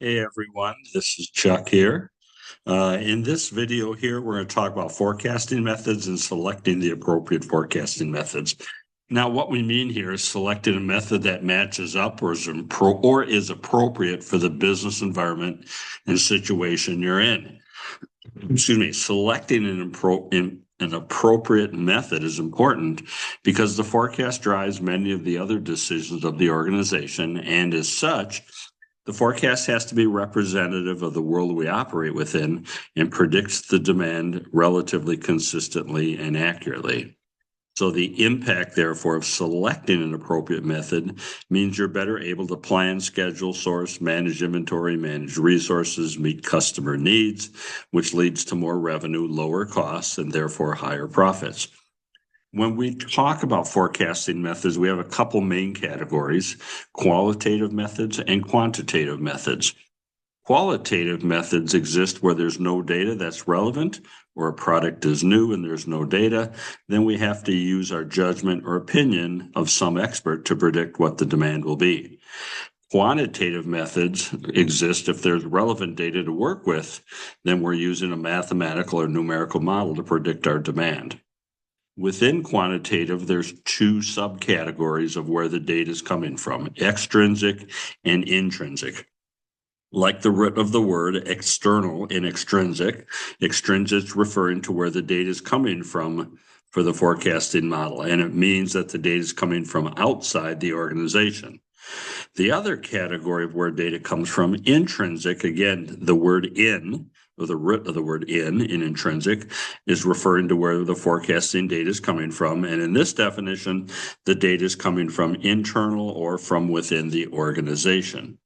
Hey everyone, this is Chuck here. In this video here, we're going to talk about forecasting methods and selecting the appropriate forecasting methods. Now, what we mean here is selecting a method that matches up or is appropriate for the business environment and situation you're in. Excuse me, selecting an appropriate method is important because the forecast drives many of the other decisions of the organization, and as such, the forecast has to be representative of the world we operate within and predicts the demand relatively consistently and accurately. So the impact, therefore, of selecting an appropriate method means you're better able to plan, schedule, source, manage inventory, manage resources, meet customer needs, which leads to more revenue, lower costs, and therefore higher profits. When we talk about forecasting methods, we have a couple main categories: qualitative methods and quantitative methods. Qualitative methods exist where there's no data that's relevant, or a product is new and there's no data. Then we have to use our judgment or opinion of some expert to predict what the demand will be. Quantitative methods exist if there's relevant data to work with, then we're using a mathematical or numerical model to predict our demand. Within quantitative, there's two subcategories of where the data is coming from: extrinsic and intrinsic. Like the root of the word, external and extrinsic, extrinsic referring to where the data is coming from for the forecasting model, and it means that the data is coming from outside the organization. The other category of where data comes from, intrinsic, again, the word in, or the root of the word in intrinsic, is referring to where the forecasting data is coming from. And in this definition, the data is coming from internal or from within the organization.